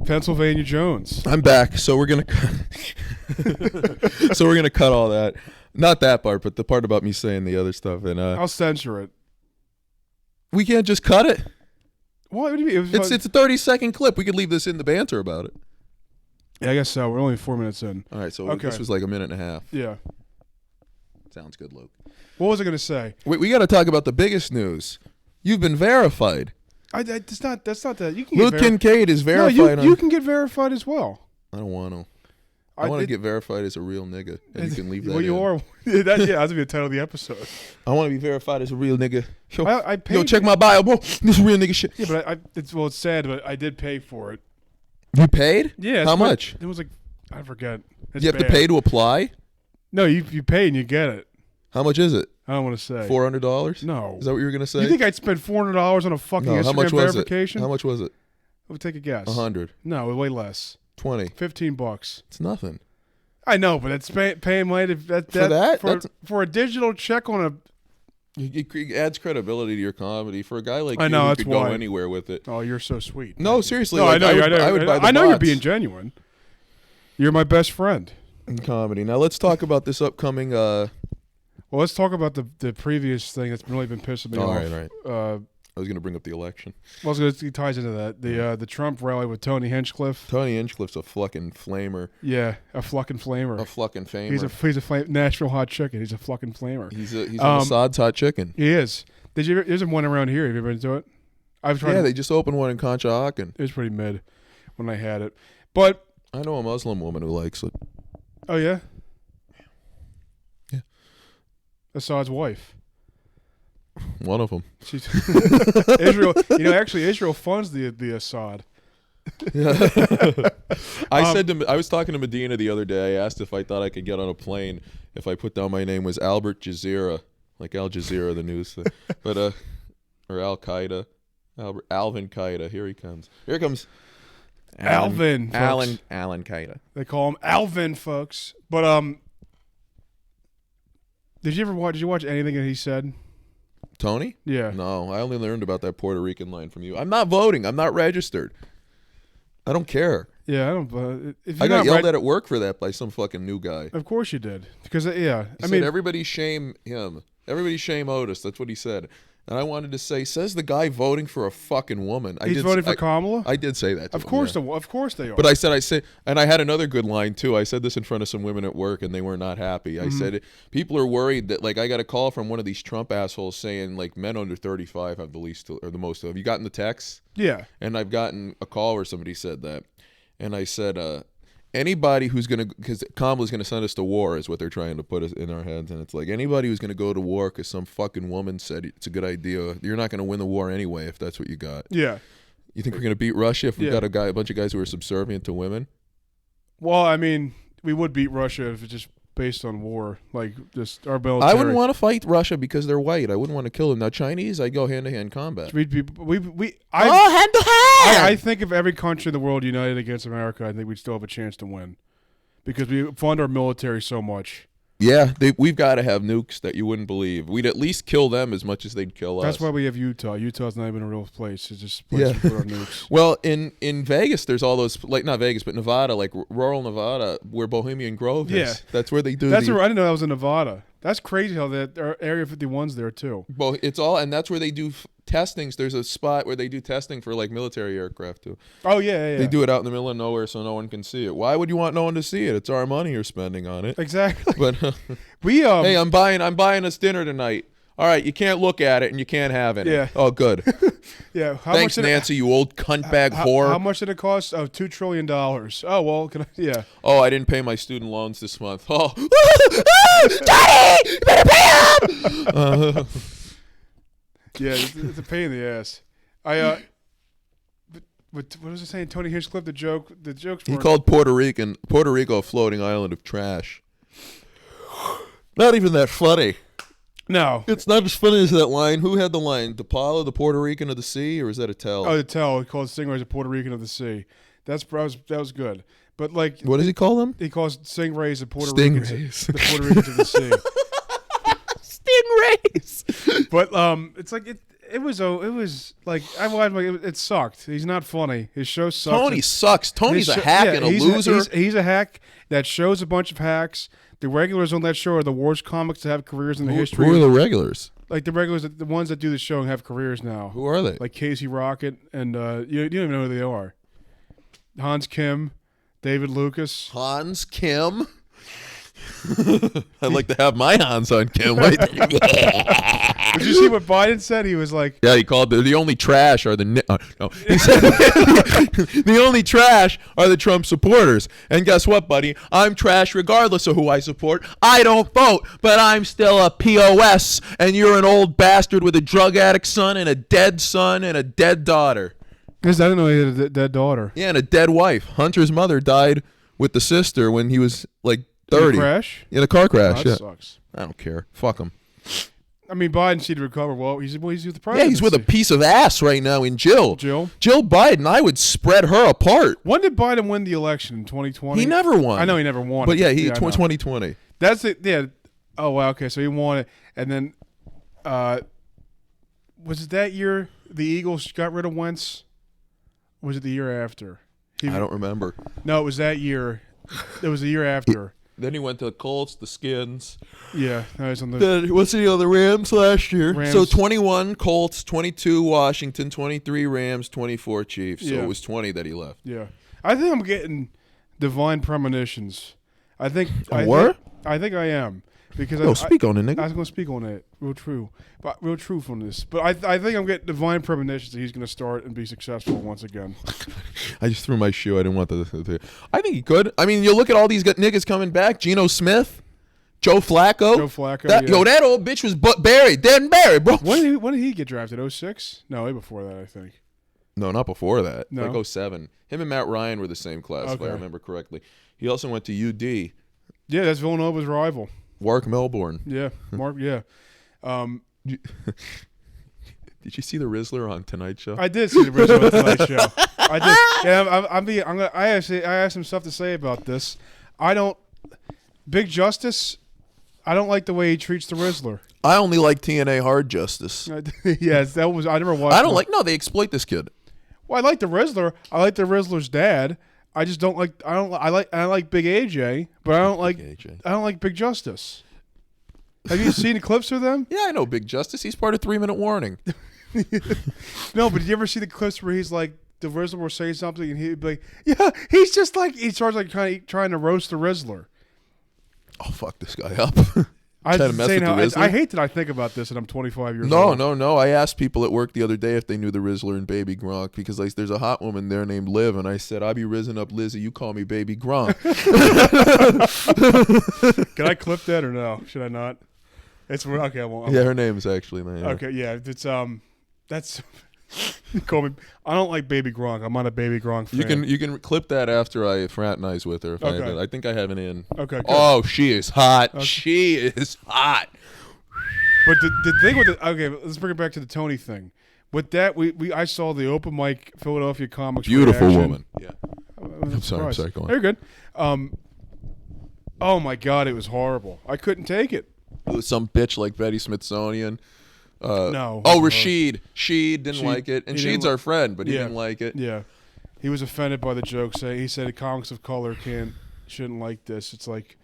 Pennsylvania Jones. I'm back, so we're gonna cut all that. Not that part, but the part about me saying the other stuff. And I'll censor it. We can't just cut it. What do you mean? It's a 30-second clip. We could leave this in the banter about it. Yeah, I guess so. We're only 4 minutes in. All right, so this was like a minute and a half. Yeah. Sounds good, Luke. What was I going to say? We got to talk about the biggest news. You've been verified. That's not that. You can Luke Kincaid is verified. No, you can get verified as well. I don't want to. I want to get verified as a real nigga, and you can leave that. Well, you are. That's going to be the title of the episode. I want to be verified as a real nigga. Yo, check my bio, bro. This is real nigga shit. Yeah, but it's sad, but I did pay for it. You paid? Yeah. How much? It was like, I forget. You have to pay to apply? No, you pay and you get it. How much is it? I don't want to say. $400? No. Is that what you were going to say? You think I'd spend $400 on a fucking Instagram verification? How much was it? I'll take a guess. 100. No, way less. 20. $15. It's nothing. I know, but it's paying money for a digital check on a. It adds credibility to your comedy for a guy like I know, you who that's could why. go anywhere with it. Oh, you're so sweet. No, seriously. No, like, I would buy the I know you're bots being genuine. You're my best friend in comedy. Now let's talk about this upcoming. Well, let's talk about the previous thing that's really been pissing me off. All right. I was going to bring up the election. Well, it ties into that. The Trump rally with Tony Hinchcliffe. Tony Hinchcliffe's a fucking flamer. Yeah, a fucking flamer. A fucking famer. He's a Nashville hot chicken. He's a fucking flamer. He's Assad's hot chicken. He is. There's one around here. Have you ever been to it? They just opened one in Conshohocken. It was pretty mid when I had it. But I know a Muslim woman who likes it. Oh, yeah? Yeah. Assad's wife. One of them. She's Israel. Actually, Israel funds the Assad. Yeah. I was talking to Medina the other day. I asked if I thought I could get on a plane if I put down my name was Albert Jazeera, like Al Jazeera, the news thing, but or Al Qaeda, Alvin Qaeda. Here he comes. Here comes Alvin. Alan Qaeda. They call him Alvin, folks. But did you watch anything that he said? Tony? Yeah. No, I only learned about that Puerto Rican line from you. I'm not voting. I'm not registered. I don't care. Yeah, I don't. I got yelled at work for that by some fucking new guy. Of course you did. Because, He said, everybody shame him. Everybody shame Otis. That's what he said. And I wanted to say, says the guy voting for a fucking woman. He's voting for Kamala? I did say that to him, of course they are. But I said, and I had another good line too. I said this in front of some women at work and they were not happy. I said, people are worried that, like, I got a call from one of these Trump assholes saying, like, men under 35 have the least or the most. Have you gotten the text? Yeah. And I've gotten a call where somebody said that. And I said, anybody who's going to, because Kamala's going to send us to war is what they're trying to put us in our heads. And it's like, anybody who's going to go to war because some fucking woman said it's a good idea, you're not going to win the war anyway if that's what you got. Yeah. You think we're going to beat Russia if we've got a bunch of guys who are subservient to women? Well, I mean, we would beat Russia if it's just based on war, like just our military. I wouldn't want to fight Russia because they're white. I wouldn't want to kill them. Now, Chinese, I go hand-to-hand combat. Hand-to-hand! I think if every country in the world united against America, I think we'd still have a chance to win. Because we fund our military so much. Yeah, we've got to have nukes that you wouldn't believe. We'd at least kill them as much as they'd kill us. That's why we have Utah. Utah's not even a real place. It's just a place to put our nukes. Well, in Vegas, there's all those, like, not Vegas, but Nevada, like rural Nevada, where Bohemian Grove is. Yeah. That's where they do I didn't know that was in Nevada. That's crazy how that Area 51's there, too. Well, it's all, and that's where they do testings. There's a spot where they do testing for, like, military aircraft, too. Oh, yeah. They do it out in the middle of nowhere so no one can see it. Why would you want no one to see it? It's our money you're spending on it. Exactly. But hey, I'm buying us dinner tonight. All right, you can't look at it and you can't have it. Yeah. Oh, good. Yeah. Thanks, Nancy, you old cuntbag whore. How much did it cost? Oh, $2 trillion. Oh, well, yeah. Oh, I didn't pay my student loans this month. Oh, Daddy, you better pay him. Yeah, it's a pain in the ass. What was I saying? Tony Hinchcliffe, the jokes. He called Puerto Rico a floating island of trash. Not even that funny. No. It's not as funny as that line. Who had the line? DePaulo, the Puerto Rican of the sea, or is that Attell? Oh, Attell. He calls Stingrays a Puerto Rican of the sea. That was good. But, like, what does he call them? He calls Stingrays the Puerto Ricans. The Puerto Ricans of the sea. Stingrays. But it's like it was like I watched. It sucked. He's not funny. His show sucks. Tony sucks. Tony's a hack and a he's loser. He's a hack that shows a bunch of hacks. The regulars on that show are the worst comics to have careers in the history. Who are the regulars? Like the regulars, the ones that do the show and have careers now. Who are they? Like Casey Rocket and you don't even know who they are. Hans Kim, David Lucas. Hans Kim. I'd like to have my Hans on Kim. Right? Did you see what Biden said? He was like, yeah, he called the only trash are the no. He said the only trash are the Trump supporters. And guess what, buddy? I'm trash regardless of who I support. I don't vote, but I'm still a POS. And you're an old bastard with a drug addict son and a dead daughter. I didn't know he had a dead daughter. Yeah, and a dead wife. Hunter's mother died with the sister when he was like 30. In a crash? In a car crash. That yeah. sucks. I don't care. Fuck him. I mean, Biden seemed to recover well. He's with the president. Yeah, he's with a piece of ass right now in Jill. Jill Biden. I would spread her apart. When did Biden win the election? In 2020? He never won. I know he never won. But yeah, 2020. That's it. Yeah. Oh, wow. Okay, so he won it. And then was it that year the Eagles got rid of Wentz? Was it the year after? I don't remember. No, it was that year. It was the year after. Then he went to the Colts, the Skins. Yeah. That was on the what's the Rams last year? Rams. So 21 Colts, 22 Washington, 23 Rams, 24 Chiefs. So Yeah. it was 20 that he left. Yeah. I think I'm getting divine premonitions. I think I think I am. Because speak on it, nigga. I was going to speak on it. Real truthfulness. But I think I'm getting divine premonitions that he's going to start and be successful once again. I just threw my shoe. I didn't want the I think he could. I mean, you look at all these niggas coming back. Geno Smith, Joe Flacco. That old bitch was buried. Dead and buried, bro. When did he get drafted? 06? No, way before that, I think. No, not before that. No. Like 07. Him and Matt Ryan were the same class, if I remember correctly. He also went to UD. Yeah, that's Villanova's rival. Warwick Melbourne. Yeah, Mark. Yeah. Did you see the Rizzler on Tonight Show? I did see the Rizzler on Tonight Show. I did. Yeah, I have some stuff to say about this. Big Justice. I don't like the way he treats the Rizzler. I only like TNA Hard Justice. Yes, I never watched. No, they exploit this kid. Well, I like the Rizzler. I like the Rizzler's dad. I just don't like. I like Big AJ, but I don't like. AJ. I don't like Big Justice. Have you seen the clips of them? Yeah, I know Big Justice. He's part of 3 Minute Warning. No, but did you ever see the clips where he's like the Rizzler will say something and he'd be like, "Yeah, he's just like," he starts like trying to roast the Rizzler. I'll fuck this guy up. I hate that I think about this and I'm 25 years old. No. I asked people at work the other day if they knew the Rizzler and Baby Gronk because there's a hot woman there named Liv, and I said, "I be rizzing up Lizzie. You call me Baby Gronk." Can I clip that or no? Should I not? It's okay. I won't. Yeah, her name is actually. Okay, yeah. It's that's. Call me. I don't like Baby Gronk. I'm not a Baby Gronk fan. You can clip that after I fraternize with her. Okay. I think I have it in. Okay. Good. Oh, she is hot. Okay. She is hot. But the thing with let's bring it back to the Tony thing. With that, I saw the open mic Philadelphia Comics. Beautiful reaction. woman. Yeah. I'm sorry. Go on. You're good. Oh my God, it was horrible. I couldn't take it. It was some bitch like Betty Smithsonian. No. Oh, Rashid. She didn't like it. And Sheed's our friend, but he didn't like it. Yeah. He was offended by the joke. He said comics of color shouldn't like this. It's like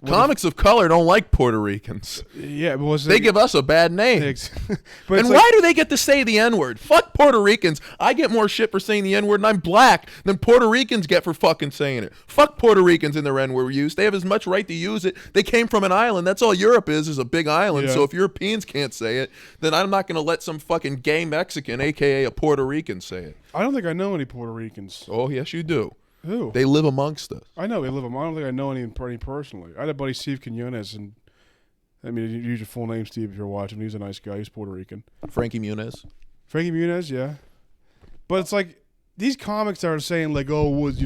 comics of color don't like Puerto Ricans. Yeah, but they give us a bad name. But and why do they get to say the N-word? Fuck Puerto Ricans. I get more shit for saying the N-word, and I'm black, than Puerto Ricans get for fucking saying it. Fuck Puerto Ricans and their N-word use. They have as much right to use it. They came from an island. That's all Europe is a big island. Yeah. So if Europeans can't say it, then I'm not going to let some fucking gay Mexican, a.k.a. a Puerto Rican, say it. I don't think I know any Puerto Ricans. Oh, yes, you do. Who? They live amongst us. I know they live among. I don't think I know any personally. I had a buddy, Steve Quinones, and I mean, you use your full name, Steve, if you're watching. He's a nice guy. He's Puerto Rican. Frankie Muniz. Frankie Muniz, yeah. But it's like these comics that are saying like, oh, it's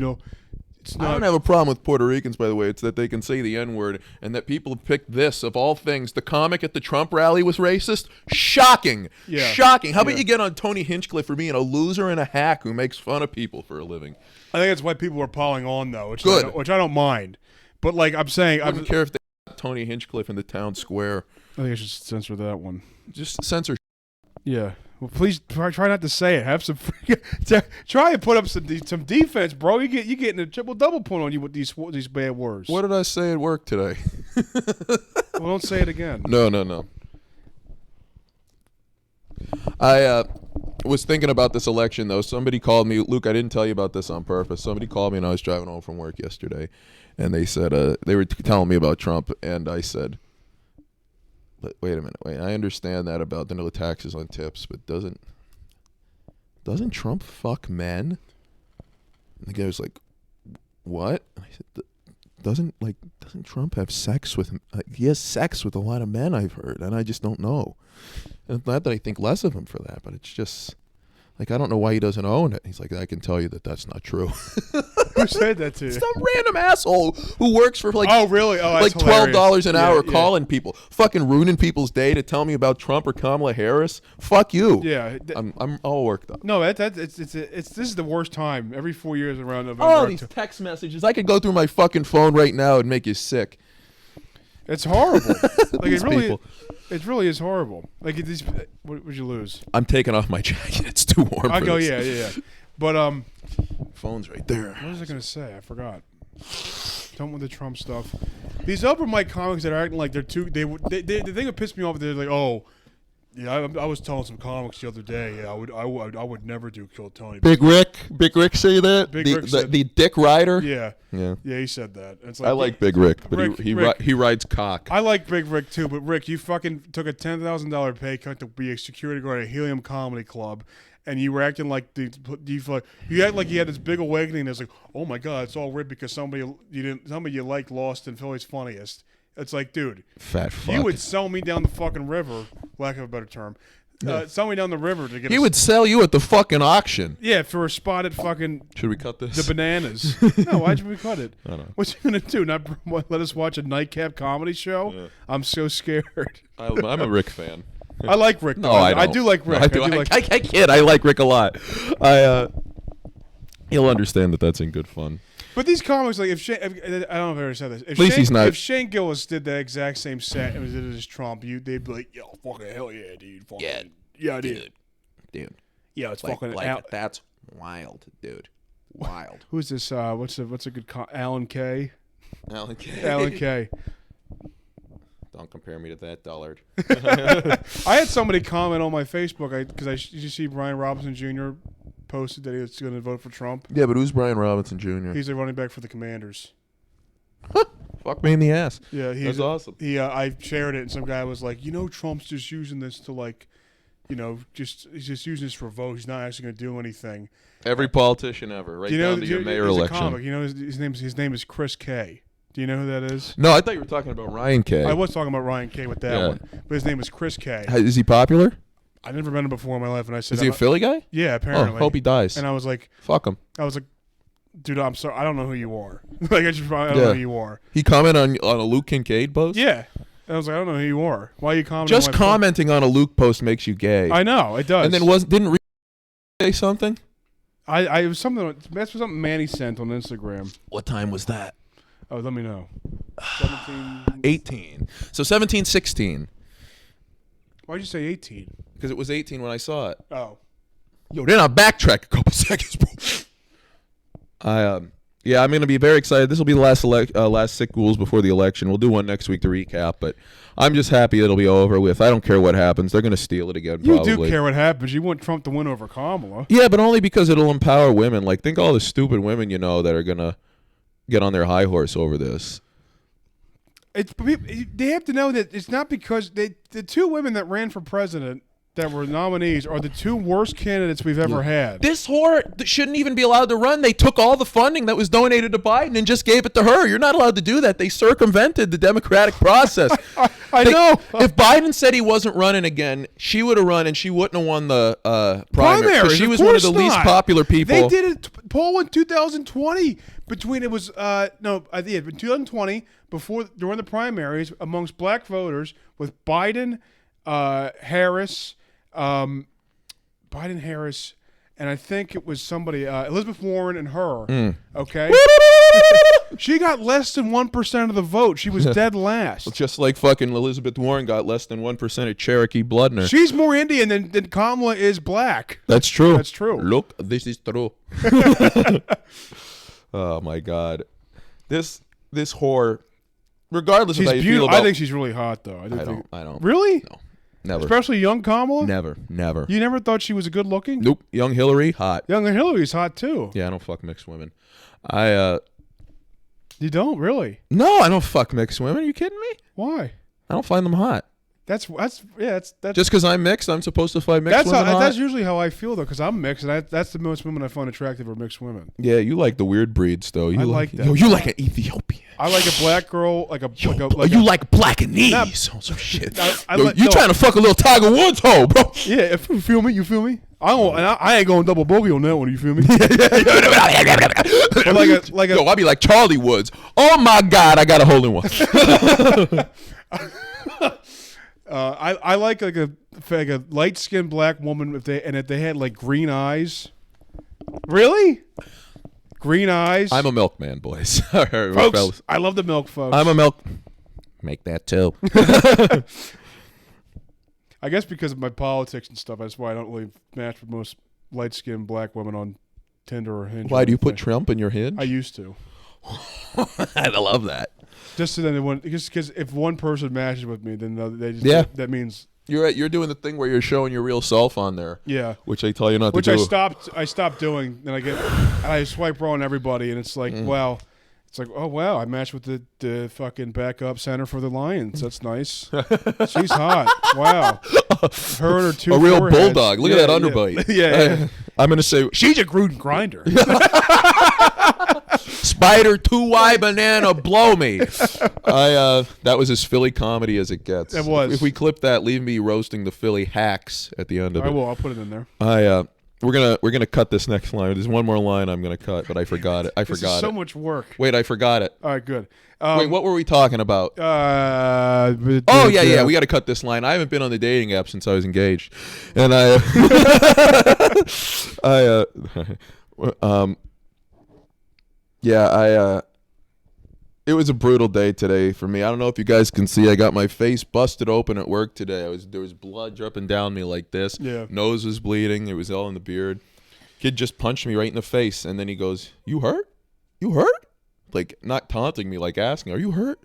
not. I don't have a problem with Puerto Ricans, by the way. It's that they can say the N-word and that people have picked this, of all things. The comic at the Trump rally was racist? Shocking. Yeah. Shocking. How about you get on Tony Hinchcliffe for being a loser and a hack who makes fun of people for a living? I think that's why people are piling on, though, which Good. I don't mind. But like I'm saying, I wouldn't care if they got Tony Hinchcliffe in the town square. I think I should censor that one. Just censor. Yeah. Well, please try not to say it. Have some. Try and put up some defense, bro. You getting a triple double point on you with these bad words. What did I say at work today? Well, don't say it again. No. I was thinking about this election, though. Somebody called me. Luke, I didn't tell you about this on purpose. Somebody called me, and I was driving home from work yesterday, and they said they were telling me about Trump, and I said, "But wait a minute. Wait, I understand that about the no taxes on tips, but doesn't Trump fuck men?" And the guy was like, "What?" And I said, Doesn't Trump have sex with him? He has sex with a lot of men, I've heard, and I just don't know. And not that I think less of him for that, but it's just like, I don't know why he doesn't own it. He's like, I can tell you that that's not true. Who said that to you? Some random asshole who works for like, oh really? Oh, like $12 an hour, yeah. calling people, fucking ruining people's day to tell me about Trump or Kamala Harris. Fuck you. Yeah, I'm all worked up. No, it's this is the worst time. Every 4 years around November. Oh, these text messages! I could go through my fucking phone right now and make you sick. It's horrible. Like These people. It really is horrible. Like these, what would you lose? I'm taking off my jacket. It's too warm. I for go, this. yeah. But phone's right there. what was I gonna say? I forgot. Done with the Trump stuff. These open mic comics that are acting like they're too. The thing that pissed me off. They're like, oh, yeah. I was telling some comics the other day. Yeah, I would never do Kill Tony. Big Rick say that. Rick said, the Dick Rider. Yeah. Yeah. He said that. It's I like Big Rick, but Rick, he rides cock. I like Big Rick too, but Rick, you fucking took a $10,000 pay cut to be a security guard at Helium Comedy Club, and you were acting like you act like you had this big awakening. It's like, oh my god, it's all rigged because somebody you liked lost in Philly's Funniest. It's like, dude, Fat fuck. you would sell me down the fucking river, lack of a better term. Sell me down the river to get. He would sell you at the fucking auction. Yeah, for a spot at fucking. Should we cut this? The bananas. No, why'd we cut it? I don't know. What's he gonna do? Not let us watch a nightcap comedy show? Yeah. I'm so scared. I'm a Rick fan. I like Rick. No, I don't. I do like Rick. No, I kid. I like Rick a lot. He'll understand that that's in good fun. But these comics, like, I don't know if I ever said this. At least he's not. If Shane Gillis did the exact same set and did it as Trump, they'd be like, yo, fucking hell yeah, dude. Fucking, yeah, dude. Yeah, it's like, fucking that's wild, dude. Wild. Who's this? What's a good Alan Kay? Alan Kay. Alan Kay. Don't compare me to that dullard. I had somebody comment on my Facebook did you see Brian Robinson Jr. posted that he was going to vote for Trump? Yeah, but who's Brian Robinson Jr.? He's a running back for the Commanders. Fuck me in the ass. Yeah, that's awesome. I shared it, and some guy was like, Trump's just using this to he's just using this for vote. He's not actually going to do anything. Every politician ever, right down to your mayor election. A comic. His name is Chris K. Do you know who that is? No, I thought you were talking about Ryan K. I was talking about Ryan K. with that one, but his name is Chris K. Is he popular? I never met him before in my life, and I said, "Is he a Philly guy?" Yeah, apparently. Oh, hope he dies. And I was like, "Fuck him." I was like, "Dude, I'm sorry, I don't know who you are. I don't know who you are." He commented on a Luke Kincaid post. Yeah, and I was like, "I don't know who you are. Why are you commenting?" Just commenting on a Luke post makes you gay. I know it does. And then didn't say something? I was something. That's something Manny sent on Instagram. What time was that? Oh, let me know. 18. So 17, 16. Why'd you say 18? Because it was 18 when I saw it. Oh. Yo, then I'll backtrack a couple seconds, bro. I'm going to be very excited. This will be the last Sick Ghouls before the election. We'll do one next week to recap, but I'm just happy it'll be over with. I don't care what happens. They're going to steal it again, probably. You do care what happens. You want Trump to win over Kamala. Yeah, but only because it'll empower women. Like, think all the stupid women that are going to get on their high horse over this. They have to know that it's not because the two women that ran for president that were nominees are the two worst candidates we've ever had. This whore shouldn't even be allowed to run. They took all the funding that was donated to Biden and just gave it to her. You're not allowed to do that. They circumvented the democratic process. I know. If Biden said he wasn't running again, she would have run and she wouldn't have won the primary. She was one of the least popular people. They did a poll in 2020 between in 2020 during the primaries amongst black voters with Biden, Harris, and I think it was somebody, Elizabeth Warren and her. Okay. She got less than 1% of the vote. She was dead last. Just like fucking Elizabeth Warren got less than 1% of Cherokee blood in her. She's more Indian than Kamala is black. That's true. That's true. Look, this is true. Oh my God, this whore. Regardless of how you feel about, I think she's really hot though. I don't. Really? No, never. Especially young Kamala. Never. You never thought she was a good looking? Nope. Young Hillary, hot. Young Hillary's hot too. Yeah, I don't fuck mixed women. You don't really? No, I don't fuck mixed women. Are you kidding me? Why? I don't find them hot. That's just because I'm mixed. I'm supposed to find mixed women hot? That's usually how I feel though, because I'm mixed, and that's the most women I find attractive are mixed women. Yeah, you like the weird breeds though. You I like that. Yo, you like an Ethiopian. I like a black girl, like Blackanese. Oh, some shit. You trying to fuck a little Tiger Woods hoe, bro? Yeah, if you feel me, you feel me. I ain't going double bogey on that one. You feel me? But Yo, I be like Charlie Woods. Oh my God, I got a hole in one. I like a light skinned black woman if they had like green eyes. Really? Green eyes. I'm a milkman, boys. All right, folks, fellas. I love the milk, folks. I'm a milk. Make that too. I guess because of my politics and stuff, that's why I don't really match with most light skinned black women on Tinder or Hinge. Why do you put Trump in your Hinge? I used to. I love that. Just so then because if one person matches with me, then they just that means you're right. You're doing the thing where you're showing your real self on there. Yeah, which I tell you not to do. I stopped doing. Then I swipe raw on everybody, and it's like wow. It's like, oh, wow, I matched with the fucking backup center for the Lions. That's nice. She's hot. Wow. Her and her two a real foreheads. bulldog. Look at that underbite. Yeah. I'm going to say. She's a Gruden grinder. Spider 2Y banana blow me. That was as Philly comedy as it gets. It was. If we clip that, leave me roasting the Philly hacks at the end of it. I will. I'll put it in there. We're gonna cut this next line. There's one more line I'm gonna cut, but I forgot it. This is so much work. Wait, I forgot it. All right, good. Wait, what were we talking about? We got to cut this line. I haven't been on the dating app since I was engaged, and it was a brutal day today for me. I don't know if you guys can see. I got my face busted open at work today. There was blood dripping down me like this. Yeah. Nose was bleeding. It was all in the beard. Kid just punched me right in the face, and then he goes, "You hurt? You hurt?" Like not taunting me, like asking, "Are you hurt?"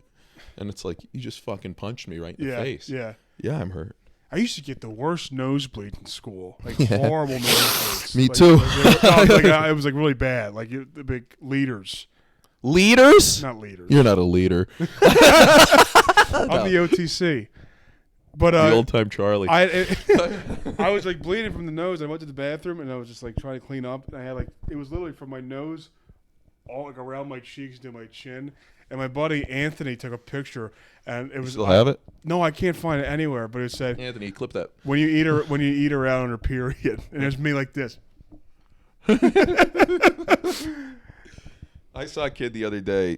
And it's like you just fucking punched me right in the face. Yeah. Yeah, I'm hurt. I used to get the worst nosebleed in school, like horrible nosebleeds. Me too. It was like really bad, like the big leaders. Leaders? Not leaders. You're not a leader. I'm the OTC. But the old time Charlie. I was like bleeding from the nose. I went to the bathroom and I was just like trying to clean up. And I had it was literally from my nose, all like around my cheeks to my chin. And my buddy Anthony took a picture, and it was. You still have it? No, I can't find it anywhere. But it said, "Anthony, clip that." When you eat her out on her period, and it's me like this. I saw a kid the other day.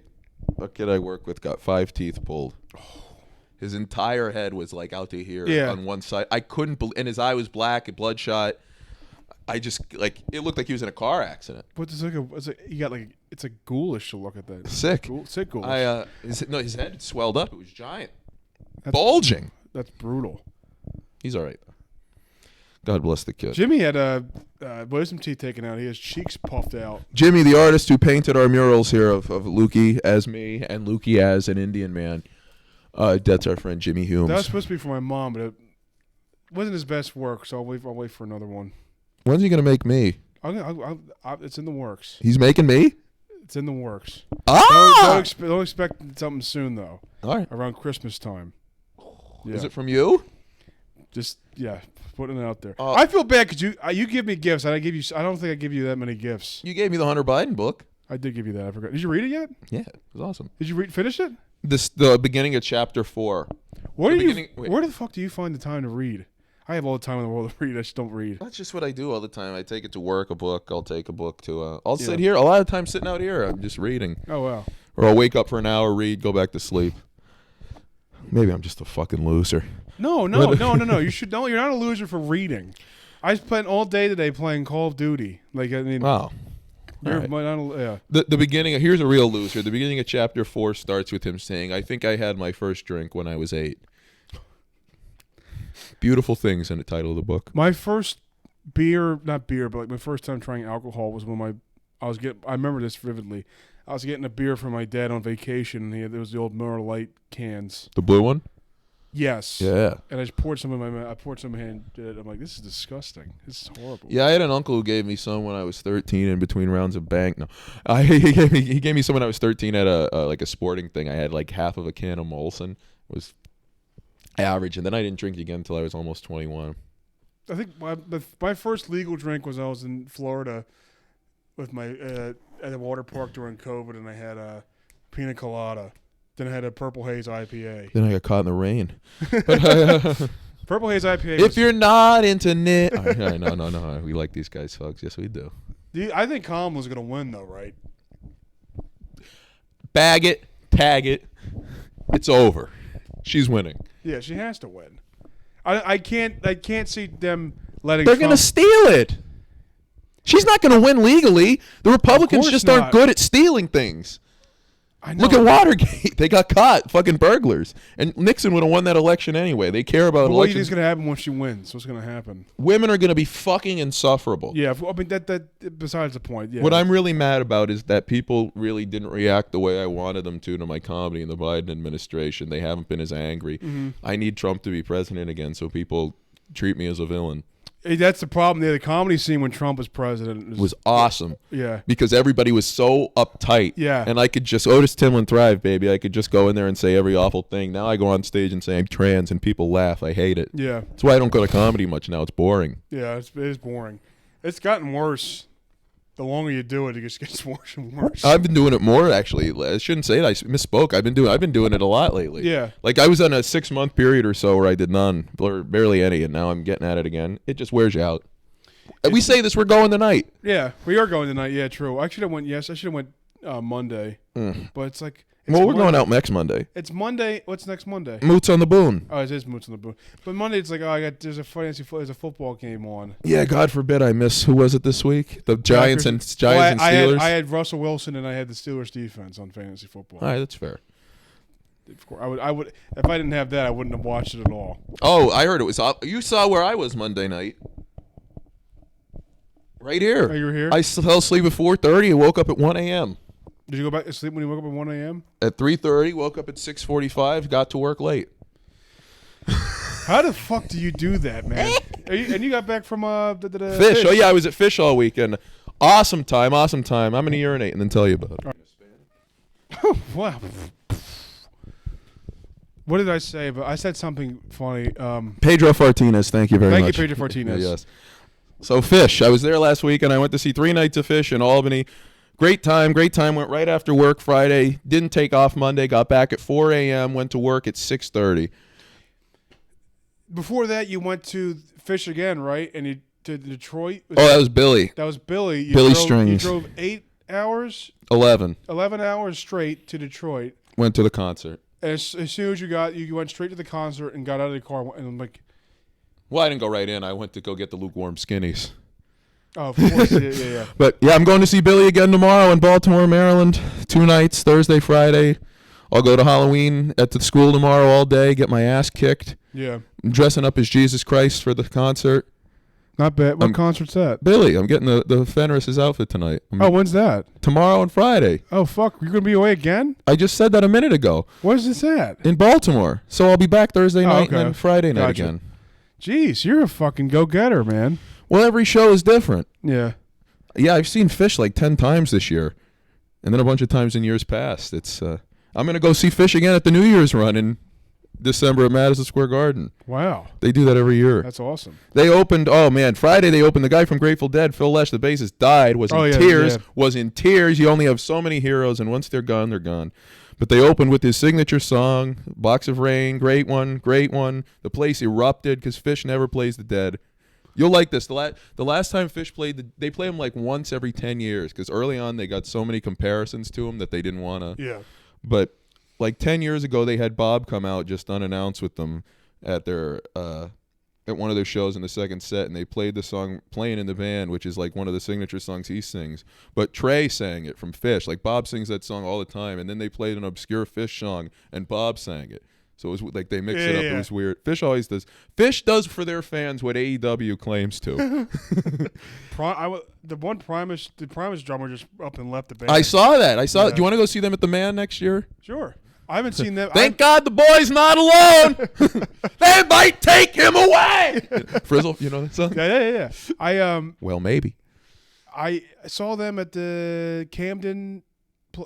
A kid I work with got 5 teeth pulled. His entire head was like out to here on one side. I couldn't believe, and his eye was black and bloodshot. I just it looked like he was in a car accident. But it's a ghoulish to look at that. Sick. Sick ghoulish. His head swelled up. It was giant. Bulging. That's brutal. He's all right though. God bless the kid. Jimmy had wisdom teeth taken out. He has cheeks puffed out. Jimmy, the artist who painted our murals here of Lukey as me and Lukey as an Indian man. That's our friend Jimmy Humes. That was supposed to be for my mom, but it wasn't his best work, so I'll wait for another one. When's he going to make me? It's in the works. He's making me? It's in the works. Ah! Don't expect something soon, though. All right. Around Christmas time. Yeah. Is it from you? Just, putting it out there. I feel bad because you give me gifts. I don't think I give you that many gifts. You gave me the Hunter Biden book. I did give you that. I forgot. Did you read it yet? Yeah, it was awesome. Did you finish it? The beginning of chapter 4. Where the fuck do you find the time to read? I have all the time in the world to read. I just don't read. That's just what I do all the time. I take it to work, a book. I'll take a book to... I'll sit here. A lot of times sitting out here, I'm just reading. Oh, wow. Or I'll wake up for an hour, read, go back to sleep. Maybe I'm just a fucking loser. No. You should know. You're not a loser for reading. I spent all day today playing Call of Duty. Wow. You're right. yeah. The beginning. Here's a real loser. The beginning of chapter 4 starts with him saying, "I think I had my first drink when I was 8." Beautiful things in the title of the book. My first not beer, but like my first time trying alcohol was when I remember this vividly. I was getting a beer from my dad on vacation. And there was the old Miller Lite cans. The blue one? Yes. Yeah. And I just poured some in my mouth. I poured some in. I'm like, this is disgusting. This is horrible. Yeah, I had an uncle who gave me some when I was 13 in between rounds of bank. No, he gave me some when I was 13 at a sporting thing. I had like half of a can of Molson. It was average, and then I didn't drink again until I was almost 21. I think my first legal drink was I was in Florida with my at a water park during COVID, and I had a pina colada. Then I had a Purple Haze IPA. Then I got caught in the rain. Purple Haze IPA. If you're not into knit, no, we like these guys, folks. Yes, we do. I think Colin was going to win, though, right? Bag it, tag it. It's over. She's winning. Yeah, she has to win. I can't see them letting. They're going to steal it. She's not going to win legally. The Republicans just aren't good at stealing things. I know. Look at Watergate. They got caught. Fucking burglars. And Nixon would have won that election anyway. They care about elections. What do you think is going to happen when she wins? What's going to happen? Women are going to be fucking insufferable. Yeah, I mean, that besides the point. Yeah. What I'm really mad about is that people really didn't react the way I wanted them to my comedy in the Biden administration. They haven't been as angry. Mm-hmm. I need Trump to be president again so people treat me as a villain. Hey, that's the problem there. The comedy scene when Trump was president was awesome. Yeah. Because everybody was so uptight. Yeah. And I could just, Otis Timlin thrive, baby. I could just go in there and say every awful thing. Now I go on stage and say I'm trans and people laugh. I hate it. Yeah. That's why I don't go to comedy much now. It's boring. Yeah, it is boring. It's gotten worse. The longer you do it, it just gets worse and worse. I've been doing it more, actually. I shouldn't say that. I misspoke. I've been doing it a lot lately. Yeah. Like I was on a 6-month period or so where I did none, or barely any, and now I'm getting at it again. It just wears you out. We say this, we're going tonight. Yeah, we are going tonight. Yeah, true. I should have went Monday. But it's like... Well, we're going out next Monday. It's Monday. What's next Monday? Moots on the Boone. Oh, it is Moots on the Boone. But Monday, it's like, there's a football game on. Yeah, God forbid I miss. Who was it this week? The Giants and Steelers? I had Russell Wilson and I had the Steelers defense on fantasy football. All right, that's fair. Of course, I would. If I didn't have that, I wouldn't have watched it at all. Oh, I heard it was. You saw where I was Monday night. Right here. Oh, you were here? I fell asleep at 4:30 and woke up at 1 a.m. Did you go back to sleep when you woke up at 1 a.m.? At 3:30, woke up at 6:45, got to work late. How the fuck do you do that, man? And you got back from Fish. Oh, yeah, I was at Fish all weekend. Awesome time. I'm going to urinate and then tell you about it. Wow. What did I say? But I said something funny. Pedro Martinez, thank you very much. Thank you, Pedro Martinez. Yes. So Fish, I was there last week and I went to see 3 nights of Fish in Albany. Great time. Went right after work Friday. Didn't take off Monday. Got back at 4 a.m. Went to work at 6:30. Before that, you went to Fish again, right? And you to Detroit. That was Billy. That was Billy. Billy Strings. You drove 8 hours. 11 hours straight to Detroit. Went to the concert. As soon as you went straight to the concert and got out of the car, and I'm like, well, I didn't go right in. I went to go get the lukewarm skinnies. Oh, of course, yeah. But yeah, I'm going to see Billy again tomorrow in Baltimore, Maryland. 2 nights, Thursday, Friday. I'll go to Halloween at the school tomorrow all day, get my ass kicked. Yeah. I'm dressing up as Jesus Christ for the concert. Not bad. What concert's that? Billy. I'm getting the Fenris's outfit tonight. When's that? Tomorrow and Friday. Oh, fuck. You're going to be away again? I just said that a minute ago. Where's this at? In Baltimore. So I'll be back Thursday night and then Friday night again. Jeez, you're a fucking go-getter, man. Well, every show is different. Yeah. Yeah, I've seen Fish like 10 times this year. And then a bunch of times in years past. It's I'm going to go see Fish again at the New Year's run in December at Madison Square Garden. Wow. They do that every year. That's awesome. They opened, Friday they opened, the guy from Grateful Dead, Phil Lesh, the bassist, died, was in tears. You only have so many heroes, and once they're gone, they're gone. But they opened with his signature song, Box of Rain, great one. The place erupted because Fish never plays the Dead. You'll like this. The last time Fish played, they play him like once every 10 years because early on they got so many comparisons to him that they didn't want to. Yeah. But like 10 years ago, they had Bob come out just unannounced with them at their at one of their shows in the second set, and they played the song "Playing in the Band," which is like one of the signature songs he sings. But Trey sang it from Fish. Like Bob sings that song all the time, and then they played an obscure Fish song, and Bob sang it. So it was like they mixed it up. Yeah. It was weird. Fish always does. Fish does for their fans what AEW claims to. The Primus drummer just up and left the band. I saw that. Yeah. Do you want to go see them at the Man next year? Sure. I haven't seen them. Thank God the boy's not alone. They might take him away. Frizzle, you know that song? Yeah. Well, maybe. I saw them at the Camden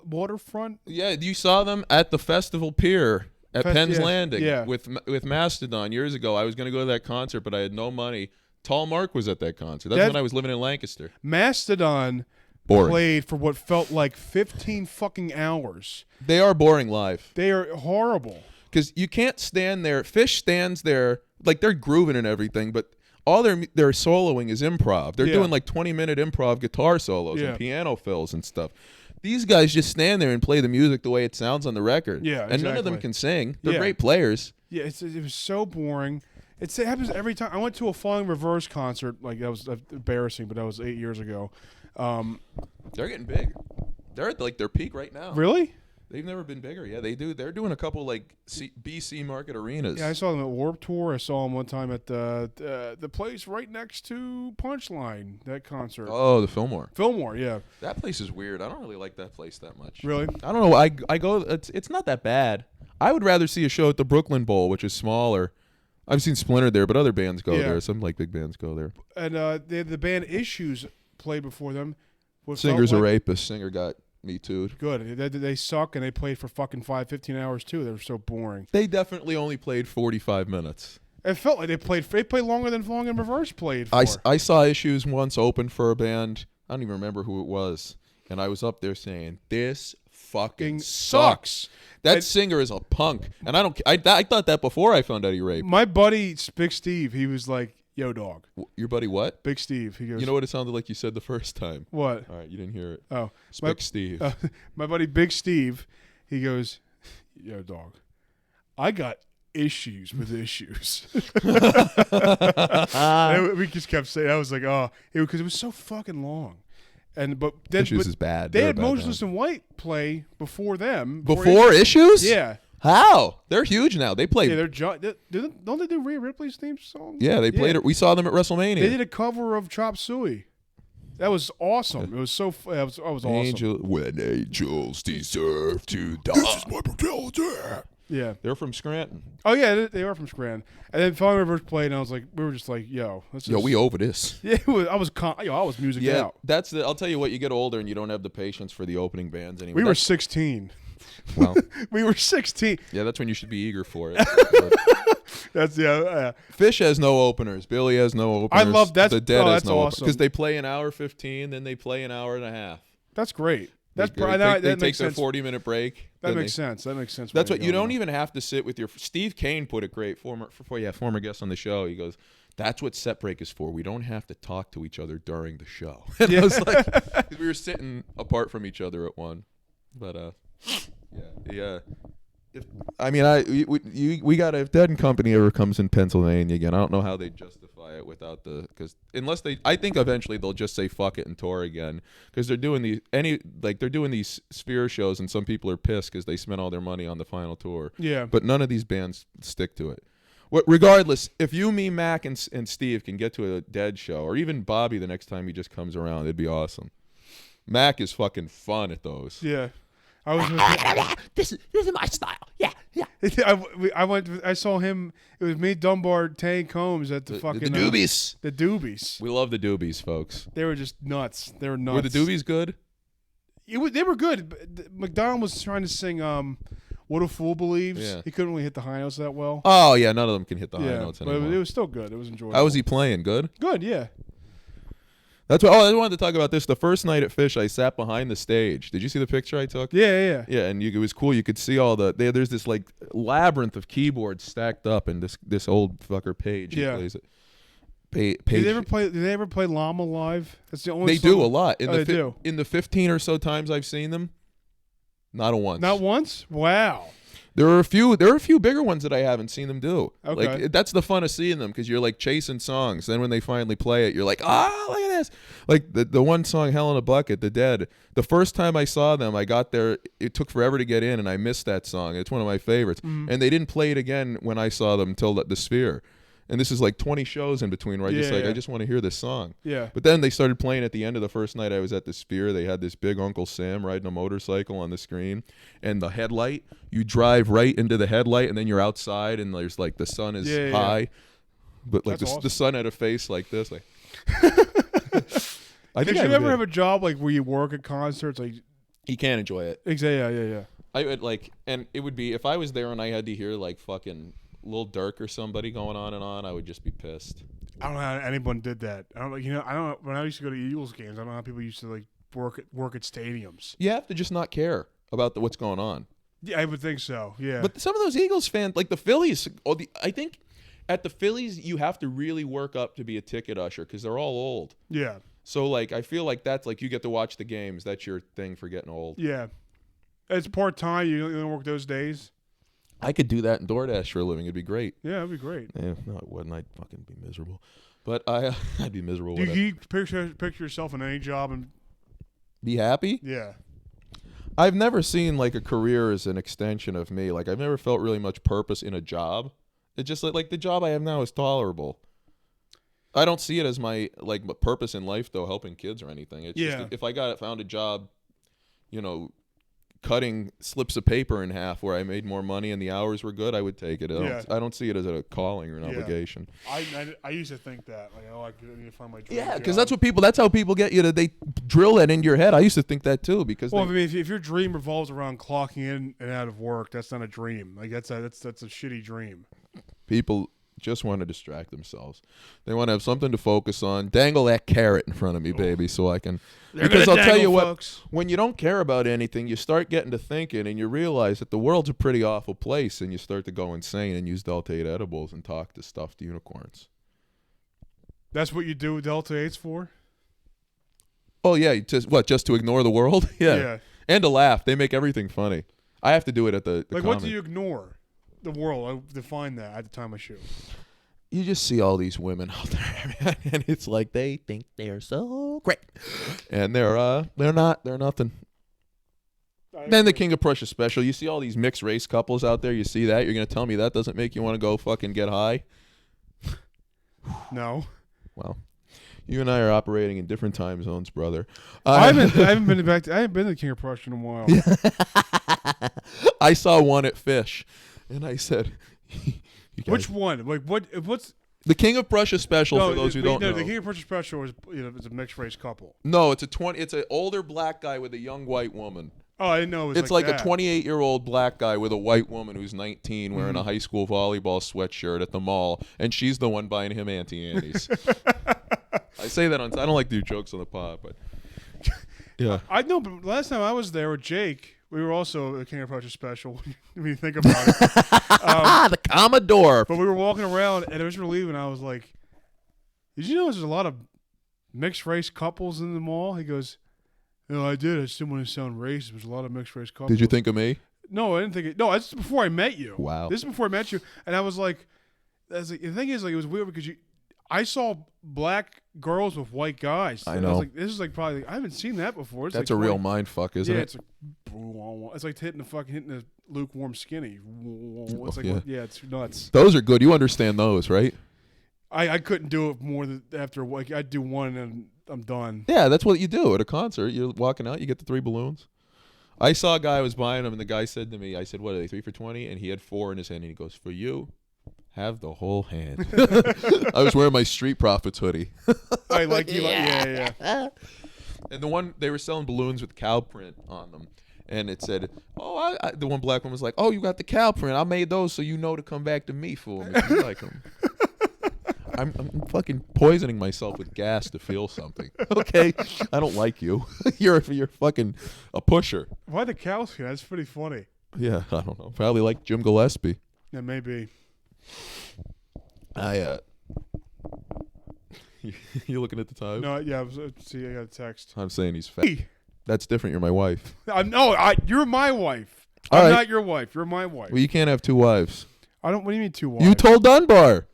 waterfront. Yeah, you saw them at the Festival Pier at Penn's Landing yeah. with Mastodon years ago. I was going to go to that concert, but I had no money. Tall Mark was at that concert. That's when I was living in Lancaster. Mastodon Boring. played for what felt like 15 fucking hours. They are boring live. They are horrible. Because you can't stand there. Fish stands there, like they're grooving and everything, but all their soloing is improv. They're doing like 20-minute improv guitar solos and piano fills and stuff. These guys just stand there and play the music the way it sounds on the record. Yeah, and none of them can sing. They're great players. Yeah, it was so boring. It happens every time. I went to a Falling Reverse concert. Like, that was embarrassing, but that was 8 years ago. They're getting big. They're at like their peak right now. Really? They've never been bigger. Yeah, they do. They're doing a couple like BC market arenas. Yeah, I saw them at Warped Tour. I saw them one time at the place right next to Punchline. That concert. Oh, the Fillmore. Fillmore, yeah. That place is weird. I don't really like that place that much. Really? I don't know. I go. It's not that bad. I would rather see a show at the Brooklyn Bowl, which is smaller. I've seen Splinter there, but other bands go there. Some like big bands go there. And the band Issues played before them. Singer's a rapist. Singer got Me Too'd. Good. They suck, and they played for fucking 15 hours too. They were so boring. They definitely only played 45 minutes. It felt like they played longer than Falling in Reverse played for. I saw Issues once open for a band. I don't even remember who it was, and I was up there saying, "This fucking sucks." That singer is a punk, and I thought that before I found out he raped. My buddy Big Steve, he was like, "Yo, dog." Your buddy what? Big Steve. He goes, You know what it sounded like you said the first time? What? All right, you didn't hear it. Oh, Big Steve. My buddy Big Steve, he goes, "Yo, dog, I got issues with issues." And we just kept saying, I was like, oh, because it was so fucking long. Issues is bad. They had Motionless in White play before them. Before Issues? Yeah. How? They're huge now. They play. Yeah, don't they do Rhea Ripley's theme song? Yeah, they played it. We saw them at WrestleMania. They did a cover of Chop Suey. That was awesome. It was so. It was awesome. When angels deserve to die. This is my brutality. Yeah, they're from Scranton. Oh yeah, they are from Scranton. And then Falling Reverse played, and we were just like, yo, we over this. Yeah, I was music out. I'll tell you what. You get older, and you don't have the patience for the opening bands anymore. We were 16. Well, we were 16. Yeah, that's when you should be eager for it. That's Fish has no openers. Billy has no openers. I love that. The Dead has no awesome. Because they play an hour 15, then they play an hour and a half. That's great. They take their 40-minute break. That makes sense. That makes sense. That's what you don't even have to sit with your. Steve Kane put it great. Former guest on the show. He goes, "That's what set break is for. We don't have to talk to each other during the show." And I was like, 'cause we were sitting apart from each other at one, but yeah. We got if Dead and Company ever comes in Pennsylvania again, I don't know how they justify it without I think eventually they'll just say fuck it and tour again because they're doing these Sphere shows and some people are pissed because they spent all their money on the final tour. Yeah, but none of these bands stick to it. Regardless, if you, me, Mac, and Steve can get to a Dead show, or even Bobby the next time he just comes around, it'd be awesome. Mac is fucking fun at those. Yeah. This is my style. Yeah. I saw him. It was me, Dunbar, Tay, Combs at the fucking the Doobies. The Doobies. We love the Doobies, folks. They were just nuts. They were nuts. Were the Doobies good? They were good. McDonald was trying to sing "What a Fool Believes." Yeah. He couldn't really hit the high notes that well. Oh yeah, none of them can hit the high notes anymore. But it was still good. It was enjoyable. How was he playing? Good. Good. Yeah. That's what. I wanted to talk about this. The first night at Fish, I sat behind the stage. Did you see the picture I took? Yeah. Yeah, and it was cool. You could see all there's this like labyrinth of keyboards stacked up, and this old fucker Page. Yeah. Plays it. Page. Did they ever play Llama live? That's the only. They do a lot. They do. In the 15 or so times I've seen them, not a once. Not once? Wow. There are a few bigger ones that I haven't seen them do. Okay. Like that's the fun of seeing them because you're like chasing songs. Then when they finally play it, you're like, oh, look at this. Like the one song, Hell in a Bucket, The Dead. The first time I saw them, I got there. It took forever to get in, and I missed that song. It's one of my favorites. And they didn't play it again when I saw them until the Sphere. And this is like 20 shows in between where I just want to hear this song. Yeah. But then they started playing at the end of the first night I was at the Sphere. They had this big Uncle Sam riding a motorcycle on the screen. And the headlight, you drive right into the headlight, and then you're outside, and there's like the sun is high. But like That's awesome. the sun had a face like this. Like, Did you ever have a job like where you work at concerts? Like, you can't enjoy it. Exactly. Yeah. I would like, and it would be if I was there and I had to hear like fucking Lil Durk or somebody going on and on, I would just be pissed. I don't know how anyone did that. I don't know. When I used to go to Eagles games, I don't know how people used to like work at stadiums. You have to just not care about what's going on. Yeah, I would think so. Yeah. But some of those Eagles fans, like the Phillies, I think at the Phillies you have to really work up to be a ticket usher because they're all old. Yeah. So like I feel like that's like you get to watch the games. That's your thing for getting old. Yeah. It's part time. You don't work those days. I could do that in DoorDash for a living. It'd be great. Yeah, it'd be great. Yeah, no, it wouldn't. I'd fucking be miserable. But I'd be miserable. Do with you picture yourself in any job and be happy? Yeah. I've never seen like a career as an extension of me. Like I've never felt really much purpose in a job. It's just like the job I have now is tolerable. I don't see it as my like purpose in life though, helping kids or anything. It's just if I found a job, cutting slips of paper in half where I made more money and the hours were good, I would take it. I don't see it as a calling or an obligation. I used to think that like I need to find my dream Yeah, because job. that's how people get you to they drill that into your head. I used to think that too because I mean if your dream revolves around clocking in and out of work, that's not a dream. Like that's a shitty dream. People just want to distract themselves. They want to have something to focus on. Dangle that carrot in front of me, baby, so I can. Because I'll tell you what, folks. When you don't care about anything, you start getting to thinking, and you realize that the world's a pretty awful place, and you start to go insane and use Delta-8 edibles and talk to stuffed unicorns. That's what you do with Delta-8s for? Oh yeah, just to ignore the world? Yeah, and to laugh. They make everything funny. I have to do it at the like. What do you ignore? The world. I define that at the time I shoot. You just see all these women out there, and it's like they think they're so great, and they're not. They're nothing. Then the King of Prussia special. You see all these mixed race couples out there. You see that? You're gonna tell me that doesn't make you want to go fucking get high? No. Well, you and I are operating in different time zones, brother. I haven't been to the King of Prussia in a while. I saw one at Fish. And I said, "Which one? Like what's the King of Prussia special?" For those who don't know, the King of Prussia special is it's a mixed race couple. No, it's an older black guy with a young white woman. Oh, I didn't know. It's like a 28-year-old black guy with a white woman who's 19 wearing a high school volleyball sweatshirt at the mall, and she's the one buying him Auntie Annie's. I say that I don't like to do jokes on the pod, but yeah, I know. But last time I was there with Jake. We were also a King of Prussia special. When you think about it, the Commodore. But we were walking around, and as we were leaving, I was like, "Did you know there's a lot of mixed race couples in the mall?" He goes, "No, I did. I just didn't want to sound racist. There's a lot of mixed race couples." Did you think of me? No, I didn't think it. No, this is before I met you. Wow. This is before I met you, and I was like, the thing is, like, it was weird because I saw black girls with white guys. I know. know. I was like, this is like probably I haven't seen that before. It's That's like a real mind fuck, isn't it? It's like hitting the lukewarm skinny. It's like it's nuts. Those are good. You understand those, right? I couldn't do it more than after like I'd do one and I'm done. Yeah, that's what you do at a concert. You're walking out, you get the 3 balloons. I saw a guy I was buying them, and the guy said to me, I said, "What are they, 3 for $20?" And he had 4 in his hand, and he goes, "For you, have the whole hand." I was wearing my Street Profits hoodie. I like you. Yeah. And the one they were selling balloons with cow print on them, and it said, "Oh, the one black one was like, oh, you got the cow print. I made those so you know to come back to me for them if you like them." I'm fucking poisoning myself with gas to feel something. Okay, I don't like you. You're fucking a pusher. Why the cow skin? That's pretty funny. Yeah, I don't know. Probably like Jim Gillespie. Yeah, maybe. You looking at the time? No, yeah. See, I got a text. I'm saying he's fat. Hey. That's different. You're my wife. No, you're my wife. All I'm right. not your wife. You're my wife. Well, you can't have two wives. I don't. What do you mean 2 wives? You told Dunbar.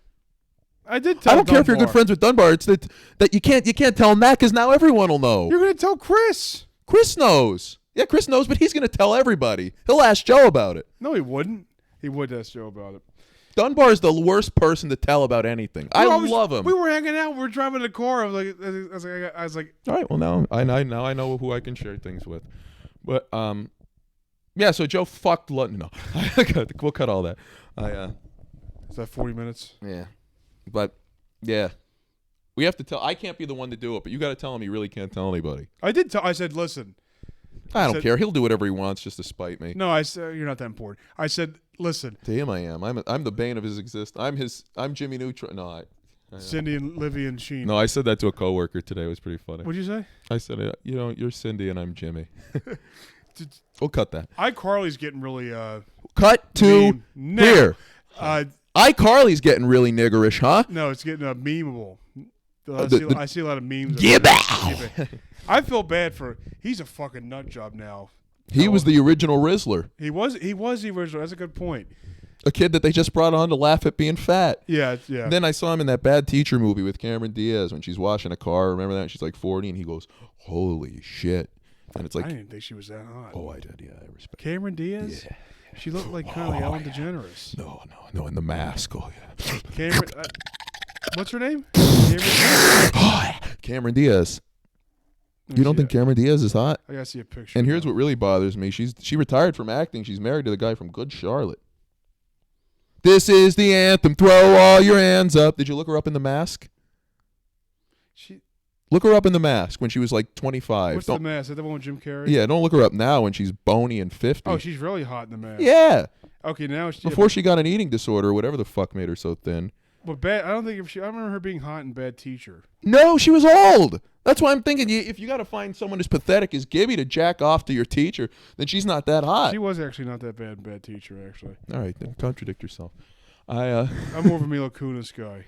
I did tell I don't care if you're Dunbar. good friends with Dunbar. It's that you can't tell him that because now everyone will know. You're gonna tell Chris. Chris knows. Yeah, Chris knows, but he's gonna tell everybody. He'll ask Joe about it. No, he wouldn't. He would ask Joe about it. Dunbar is the worst person to tell about anything. I love him. We were hanging out. We were driving in the car. I was like, all right. Well, now I know who I can share things with. But yeah. So Joe fucked London. No, we'll cut all that. Is that 40 minutes? Yeah. But yeah, we have to tell. I can't be the one to do it, but you got to tell him he really can't tell anybody. I did tell. I said, listen. I don't care. He'll do whatever he wants just to spite me. No, I said you're not that important. I said, listen. To him, I am. I'm the bane of his existence. I'm Jimmy Neutron. No, Cindy and Livy and Sheen. No, I said that to a coworker today. It was pretty funny. What'd you say? I said, you're Cindy and I'm Jimmy. We'll cut that. iCarly's getting really Cut to now. here. iCarly's getting really niggerish, huh? No, it's getting memeable. I see a lot of memes. I feel bad for. He's a fucking nut job now. He was the original Rizzler. He was the original. That's a good point. A kid that they just brought on to laugh at being fat. Yeah. Then I saw him in that Bad Teacher movie with Cameron Diaz when she's washing a car. Remember that? She's like 40, and he goes, "Holy shit!" And it's like, I didn't think she was that hot. Oh, I did. Yeah, I respect. Cameron Diaz. Yeah. She looked like kind of like Ellen DeGeneres. No, in the mask. Oh yeah. Cameron. What's her name? Cameron Diaz. You don't think Cameron Diaz is hot? I gotta see a picture. And here's what really bothers me. She retired from acting. She's married to the guy from Good Charlotte. This is the anthem. Throw all your hands up. Did you look her up in the mask? Look her up in the mask when she was like 25. What's the mask? Is that the one with Jim Carrey? Yeah, don't look her up now when she's bony and 50. Oh, she's really hot in the mask. Yeah. Okay, now before she got an eating disorder or whatever the fuck made her so thin. But bad. I remember her being hot in Bad Teacher. No, she was old. That's why I'm thinking if you got to find someone as pathetic as Gibby to jack off to your teacher, then she's not that hot. She was actually not that bad in Bad Teacher, actually. All right, then contradict yourself. I'm more of a Mila Kunis guy.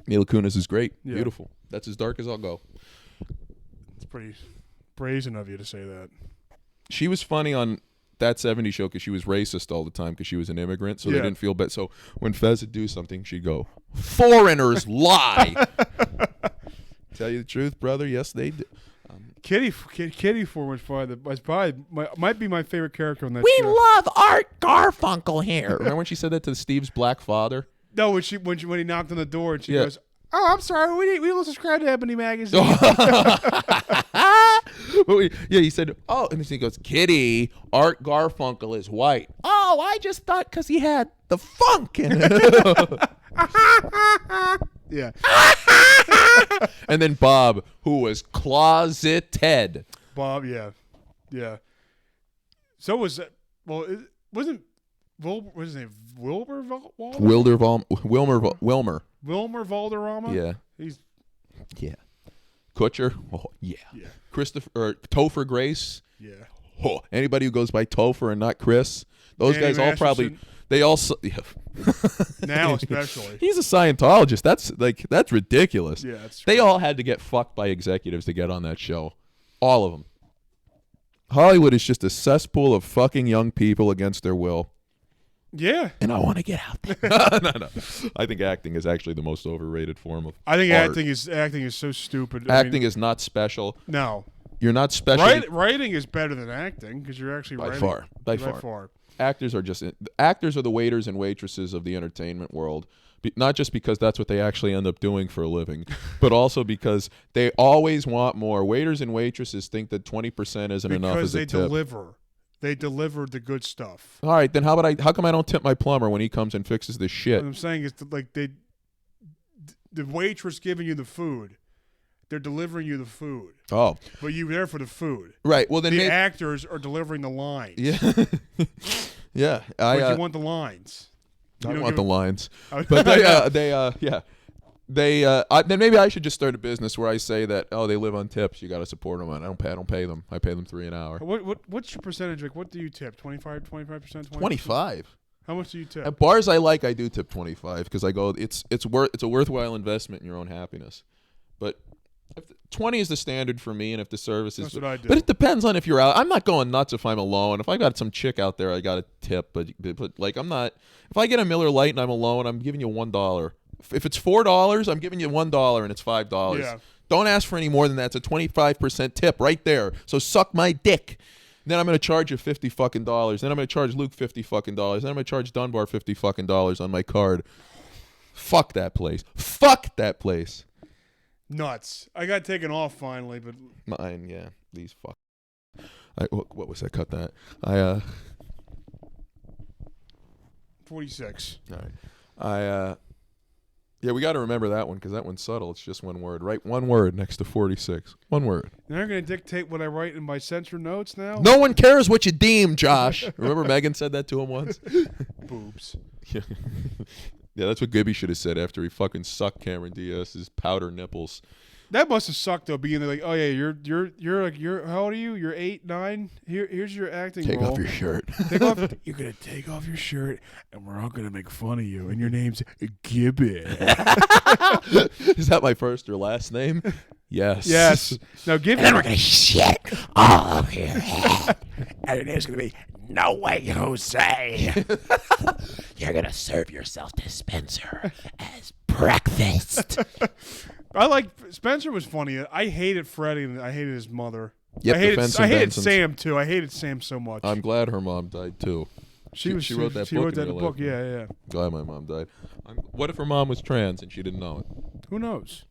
Mila Kunis is great. Yeah. Beautiful. That's as dark as I'll go. It's pretty brazen of you to say that. She was funny on That 70s Show because she was racist all the time because she was an immigrant, so they didn't feel bad. So when Fez would do something, she'd go, "Foreigners lie." Tell you the truth, brother. Yes, they do. Kitty Four was might be my favorite character on that We show. love Art Garfunkel here. Remember when she said that to Steve's black father? No, when he knocked on the door and she goes, "Oh, I'm sorry, we don't subscribe to Ebony Magazine." He said, "Oh," and then he goes, "Kitty, Art Garfunkel is white." Oh, I just thought because he had the funk in it. Yeah. And then Bob, who was closeted. Bob, yeah. So was that? Well, it wasn't. What was his name? Wilmer Valderrama. Yeah. He's. Yeah. Kutcher. Oh, yeah. Yeah. Christopher or Topher Grace. Yeah. Oh, anybody who goes by Topher and not Chris. Those Danny guys all Masterson. probably. They all. Now especially. He's a Scientologist. That's ridiculous. Yeah, that's They all had to get fucked by executives to get on that show. All of them. Hollywood is just a cesspool of fucking young people against their will. Yeah. And I want to get out there. No. I think acting is actually the most overrated form of I think art. acting is so stupid. Acting is not special. No. You're not special. Writing is better than acting because you're actually By writing. By far. Actors are the waiters and waitresses of the entertainment world. Not just because that's what they actually end up doing for a living, but also because they always want more. Waiters and waitresses think that 20% isn't enough as a tip. Because they deliver. They deliver the good stuff. All right, then how come I don't tip my plumber when he comes and fixes this shit? What I'm saying is the waitress giving you the food. They're delivering you the food. Oh. But you're there for the food. Right. Well, then the actors are delivering the lines. Yeah. Yeah. But you want the lines. I want the lines. But then maybe I should just start a business where I say that they live on tips. You got to support them. And I don't pay them. I pay them $3 an hour. What's your percentage? Like, what do you tip? 25%? 25. How much do you tip? At bars I like, I do tip 25 because I go. It's a worthwhile investment in your own happiness. But 20 is the standard for me, and if the service is... That's what I do. But it depends on if you're out. I'm not going nuts if I'm alone. If I got some chick out there, I got a tip. But like, I'm not... If I get a Miller Lite and I'm alone, I'm giving you $1. If it's $4, I'm giving you $1 and it's $5. Yeah. Don't ask for any more than that. It's a 25% tip right there. So suck my dick. Then I'm going to charge you $50 fucking dollars. Then I'm going to charge Luke $50 fucking dollars. Then I'm going to charge Dunbar $50 fucking dollars on my card. Fuck that place. Fuck that place. Nuts. I got taken off finally, but Mine, yeah. These fuck. What was that? Cut that. 46. All right. Yeah, we got to remember that one because that one's subtle. It's just one word. Write one word next to 46. One word. They're going to dictate what I write in my censor notes now? No one cares what you deem, Josh. Remember Megan said that to him once? Boobs. Yeah. Yeah, that's what Gibby should have said after he fucking sucked Cameron Diaz's powder nipples. That must have sucked though, being like, oh yeah, you're how old are you? You're 8, 9. Here's your acting Take role. off your shirt. You're gonna take off your shirt, and we're all gonna make fun of you. And your name's Gibby. Is that my first or last name? Yes. Yes. Now Gibby. And then we're going to shit all over your head. And your name's going to be No Way Jose. You're going to serve yourself to Spencer as breakfast. I like Spencer was funny. I hated Freddie and I hated his mother. Yep, I hated Sam too. I hated Sam so much. I'm glad her mom died too. She wrote that She book. wrote that in real book. life. Yeah. Glad my mom died. What if her mom was trans and she didn't know it? Who knows?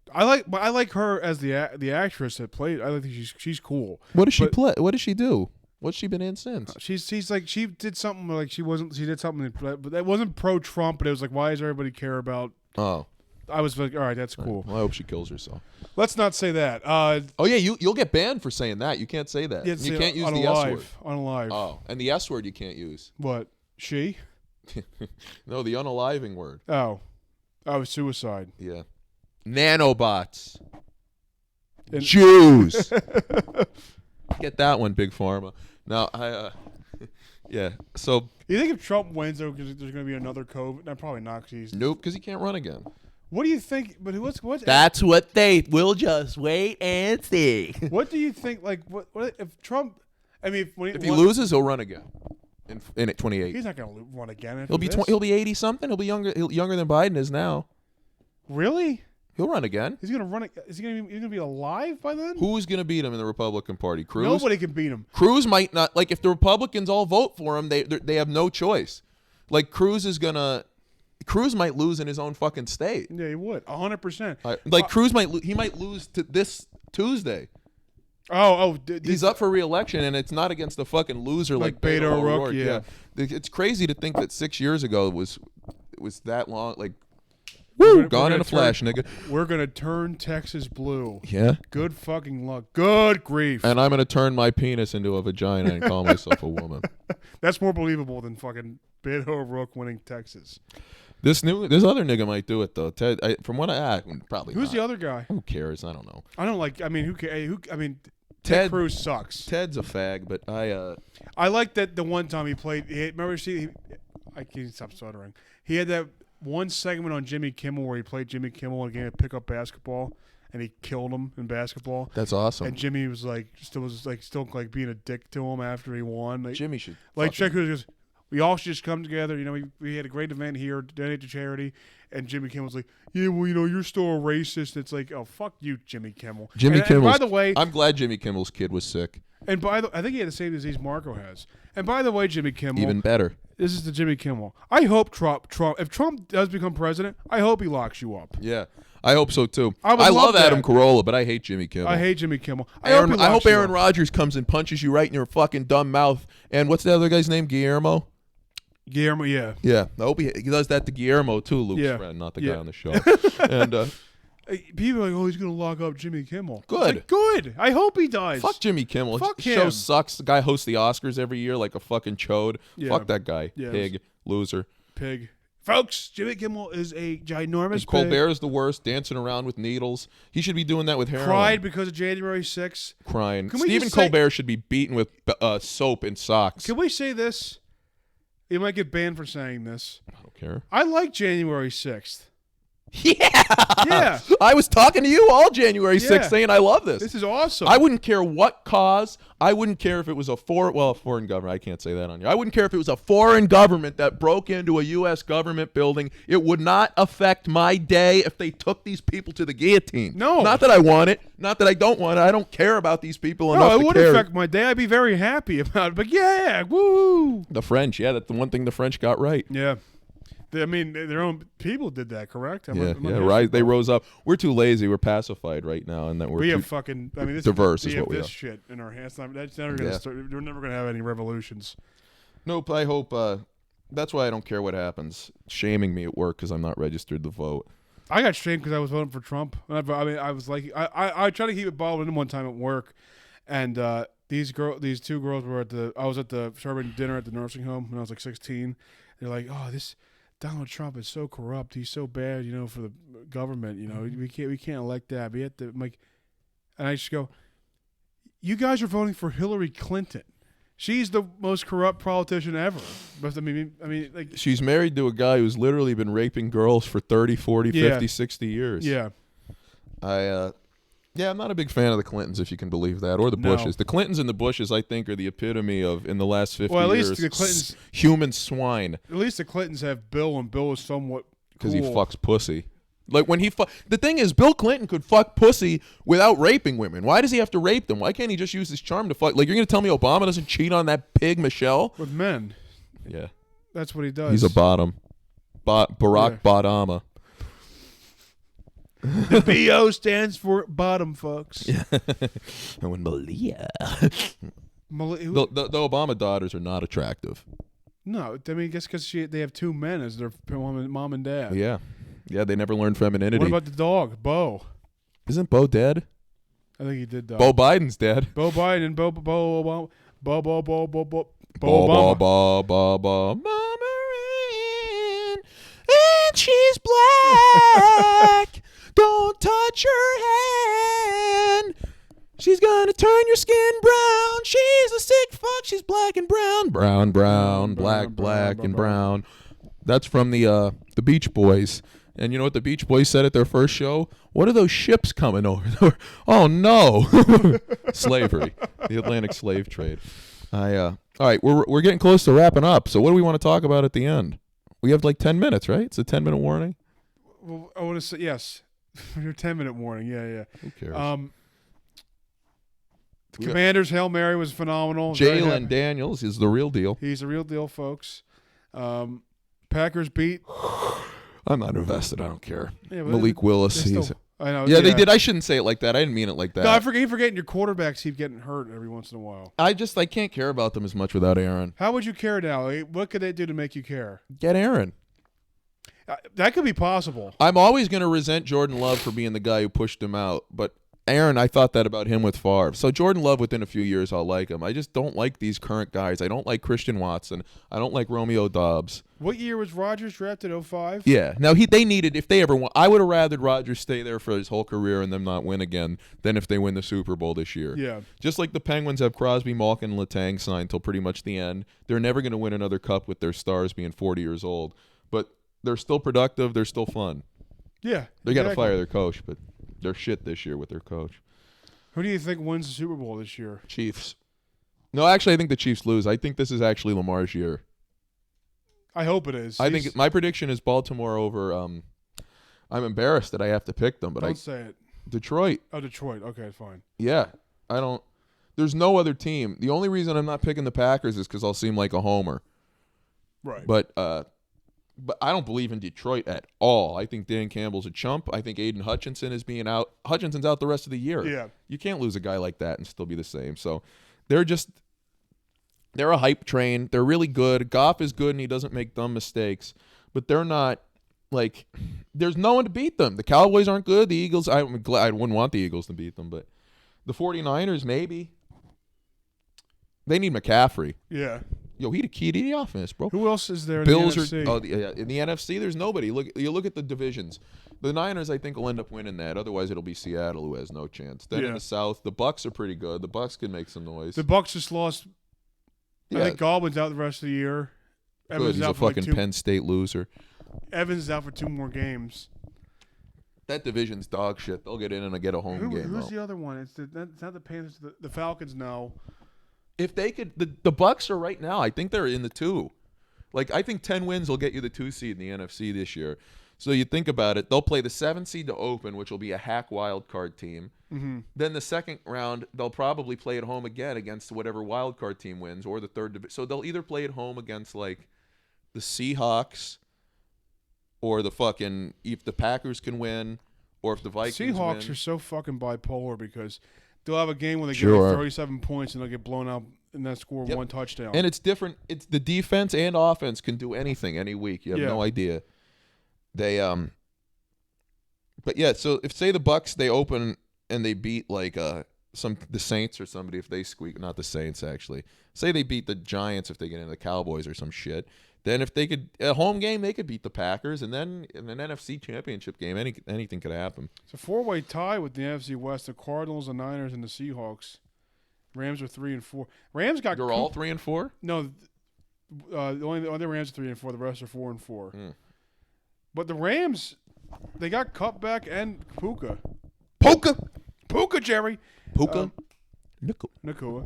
I like her as the actress that played. I think she's cool. What does she play? What does she do? What's she been in since? She's like she did something like she did something but that wasn't pro Trump, but it was like why does everybody care about? Oh, I was like, all right, that's cool. Well, I hope she kills herself. Let's not say that. Oh yeah, you'll get banned for saying that. You can't say that. Yeah, You can't use the S word. Unalive. Oh, and the S word you can't use. What? She? No, the unaliving word. Oh, suicide. Yeah. Nanobots. And- Jews. Get that one, Big Pharma. Now, yeah. So. You think if Trump wins, though, because there's going to be another COVID? No, probably not. Nope, because he can't run again. What do you think? But what's That's what they will just wait and see. What do you think? Like, what if Trump? I mean, If he loses, he'll run again. In 28. He's not going to run again. He'll be 80 something. He'll be younger than Biden is now. Really? He'll run again. He's going to run. Is he going to be alive by then? Who's going to beat him in the Republican Party? Cruz? Nobody can beat him. Cruz might not. Like, if the Republicans all vote for him, they have no choice. Like, Cruz might lose in his own fucking state. Yeah, he would. 100%. Like, Cruz might lose to this Tuesday. He's up for re-election, and it's not against a fucking loser like Beto O'Rourke. Yeah. It's crazy to think that 6 years ago it was that long. Like, We're gone in a gonna flash, nigga. We're going to turn Texas blue. Yeah. Good fucking luck. Good grief. And I'm going to turn my penis into a vagina and call myself a woman. That's more believable than fucking Beto O'Rourke winning Texas. This other nigga might do it though. Ted, from what probably. Who's not. the other guy? Who cares? I don't know. I don't like. I mean, who cares? Ted Cruz sucks. Ted's a fag, but I like that the one time he played. I can't stop stuttering. He had that one segment on Jimmy Kimmel where he played Jimmy Kimmel in a game of pickup basketball, and he killed him in basketball. That's awesome. And Jimmy was still being a dick to him after he won. Like, Jimmy should Ted Cruz goes, we all should just come together. You know, we had a great event here, donate to charity. And Jimmy Kimmel's like, yeah, well, you know, you're still a racist. It's like, oh, fuck you, Jimmy Kimmel. And by the way, I'm glad Jimmy Kimmel's kid was sick. And I think he had the same disease Marco has. And by the way, Jimmy Kimmel, even better. This is the Jimmy Kimmel. I hope if Trump does become president, I hope he locks you up. Yeah. I hope so too. I love Adam Carolla, but I hate Jimmy Kimmel. I hate Jimmy Kimmel. I hope Aaron Rodgers comes and punches you right in your fucking dumb mouth. And what's the other guy's name? Guillermo, yeah. Yeah. I hope he does that to Guillermo too, Luke's friend, not the guy on the show. And people are like, oh, he's going to lock up Jimmy Kimmel. Good. Like, good. I hope he does. Fuck Jimmy Kimmel. Fuck him. Show sucks. The guy hosts the Oscars every year like a fucking chode. Yeah. Fuck that guy. Yeah, Pig. Loser. Pig. Folks, Jimmy Kimmel is a ginormous pig. Colbert is the worst, dancing around with needles. He should be doing that with heroin. Cried because of January 6th. Crying. Stephen Colbert should be beaten with soap and socks. Can we say this? You might get banned for saying this. I don't care. I like January 6th. Yeah. Yeah. I was talking to you all January 6th Yeah. saying I love this. This is awesome. I wouldn't care what cause. I wouldn't care if it was a foreign government. I can't say that on you. I wouldn't care if it was a foreign government that broke into a U.S. government building. It would not affect my day if they took these people to the guillotine. No. Not that I want it. Not that I don't want it. I don't care about these people enough No, it to would care. affect my day. I'd be very happy about it. But yeah, woo. The French, yeah, that's the one thing the French got right. Yeah. I mean, their own people did that, correct? Right. They rose up. We're too lazy. We're pacified right now, and that we're We too have fucking. I mean, this diverse we is have what we this are. shit in our hands. That's never gonna start. We're never gonna have any revolutions. Nope. I hope. That's why I don't care what happens. Shaming me at work because I'm not registered to vote. I got shamed because I was voting for Trump. I mean, I was like, I tried to keep it bottled in one time at work, and these two girls were I was at the serving dinner at the nursing home when I was like 16. They're like, oh, this Donald Trump is so corrupt. He's so bad, for the government. We can't elect that. We have to and I just go, you guys are voting for Hillary Clinton. She's the most corrupt politician ever. But I mean, like, She's married to a guy who's literally been raping girls for 30, 40, 50, 60 years. yeah. I'm not a big fan of the Clintons, if you can believe that, or the No. Bushes. The Clintons and the Bushes, I think, are the epitome of, in the last 50 Well, at years, least the Clintons- human swine. At least the Clintons have Bill, and Bill is somewhat Because cool. he fucks pussy. Like when the thing is, Bill Clinton could fuck pussy without raping women. Why does he have to rape them? Why can't he just use his charm to fuck? Like, you're gonna tell me Obama doesn't cheat on that pig Michelle? with men. Yeah, That's what he does. he's a bottom. Barack Yeah. Obama. The BO stands for bottom, folks. And when Malia, Who- the Obama daughters are not attractive. No, I mean, just because they have two men as their mom and dad. Yeah, they never learned femininity. What about the dog, Bo? Isn't Bo dead? I think he did die. Bo Biden's dead. Bo Biden and Bo Obama. Bo Ba, Obama. ba, ba, ba, Mama Rain, and she's black. Don't touch her hand. She's gonna turn your skin brown. She's a sick fuck. She's black and brown. Brown, brown, black, black, and brown. That's from the Beach Boys. And you know what the Beach Boys said at their first show? What are those ships coming over? Oh no, slavery, the Atlantic slave trade. All right, we're getting close to wrapping up. So what do we want to talk about at the end? We have like 10 minutes, right? It's a 10-minute warning. Well, I want to say yes. Your 10-minute warning. Yeah. Who cares? The Commanders' Hail Mary was phenomenal. Very happy. Jalen Daniels is the real deal. He's a real deal, folks. Packers beat. I'm not invested. I don't care. Yeah, but Malik Willis. they're He's still- I know. yeah, they did. I shouldn't say it like that. I didn't mean it like that. No, I forget forgetting your quarterbacks keep getting hurt every once in a while. I can't care about them as much without Aaron. How would you care now? Like, what could they do to make you care? Get Aaron. That could be possible. I'm always going to resent Jordan Love for being the guy who pushed him out, but Aaron, I thought that about him with Favre. So Jordan Love, within a few years, I'll like him. I just don't like these current guys. I don't like Christian Watson. I don't like Romeo Dobbs. What year was Rodgers drafted? 05? Yeah. Now, they needed, if they ever won, I would have rathered Rodgers stay there for his whole career and them not win again than if they win the Super Bowl this year. Yeah. Just like the Penguins have Crosby, Malkin, and Letang signed till pretty much the end. They're never going to win another cup with their stars being 40 years old. But they're still productive. They're still fun. Yeah. They got to fire their coach, but they're shit this year with their coach. Who do you think wins the Super Bowl this year? Chiefs. No, actually, I think the Chiefs lose. I think this is actually Lamar's year. I hope it is. I think my prediction is Baltimore over. I'm embarrassed that I have to pick them, but Don't say it. Detroit. Oh, Detroit. Okay, fine. Yeah, I don't. There's no other team. The only reason I'm not picking the Packers is because I'll seem like a homer. Right. But I don't believe in Detroit at all. I think Dan Campbell's a chump. I think Aiden Hutchinson is being out. Hutchinson's out the rest of the year. Yeah. You can't lose a guy like that and still be the same. So they're a hype train. They're really good. Goff is good and he doesn't make dumb mistakes. But they're not like there's no one to beat them. The Cowboys aren't good. The Eagles, I'm glad I wouldn't want the Eagles to beat them, but the 49ers maybe. They need McCaffrey. Yeah. Yo, he the key to the offense, bro. Who else is there in Bills the NFC? in the NFC. There's nobody. You look at the divisions. The Niners, I think, will end up winning that. Otherwise, it'll be Seattle who has no chance. Then in the South, the Bucks are pretty good. The Bucks can make some noise. The Bucks just lost. I think Godwin's out the rest of the year. Good. He's a fucking Penn State loser. Evans is out for 2 more games. That division's dog shit. They'll get in and get a home game. Who's though. the other one? It's not the Panthers. The Falcons. No. If they could, the Bucks are right now. I think they're in the 2. Like I think 10 wins will get you the 2 seed in the NFC this year. So you think about it, they'll play the 7 seed to open, which will be a hack wild card team. Mm-hmm. Then the second round, they'll probably play at home again against whatever wild card team wins, or the third division. So they'll either play at home against like the Seahawks, or if the Packers can win, or if the Vikings Seahawks win. are so fucking bipolar because they'll have a game where they get Sure. like 37 points and they'll get blown out and then score Yep. one touchdown. And it's different. It's the defense and offense can do anything any week. You have no idea. They but yeah, so if say the Bucks they open and they beat like the Saints or somebody, if they squeak, not the Saints actually. Say they beat the Giants if they get into the Cowboys or some shit. Then if they could a home game, they could beat the Packers, and then in an NFC Championship game, anything could happen. It's a 4-way tie with the NFC West: the Cardinals, the Niners, and the Seahawks. Rams are 3 and 4. Rams got. They're all 3 and 4. No, the only Rams are 3 and 4. The rest are 4 and 4. Mm. But the Rams, they got Cutback and Puka. Puka, Jerry. Puka, Nakua. Nakua.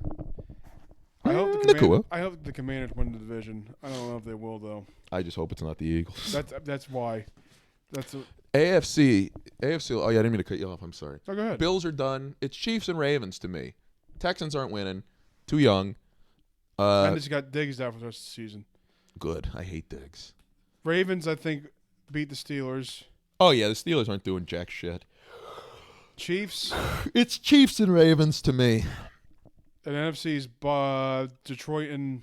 I hope the Commanders win the division. I don't know if they will though. I just hope it's not the Eagles. That's why. AFC. Oh yeah, I didn't mean to cut you off. I'm sorry. Oh, go ahead. Bills are done. It's Chiefs and Ravens to me. Texans aren't winning. Too young. And just got Diggs out for the rest of the season. Good. I hate Diggs. Ravens, I think, beat the Steelers. Oh yeah, the Steelers aren't doing jack shit. Chiefs. It's Chiefs and Ravens to me. And NFC's Detroit and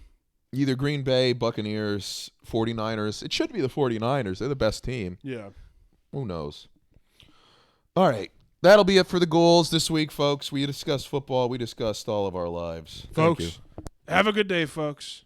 Either Green Bay, Buccaneers, 49ers. It should be the 49ers. They're the best team. yeah. Who knows? All right. That'll be it for the Ghouls this week, folks. We discussed football. We discussed all of our lives. Thank you. Folks, have a good day, folks.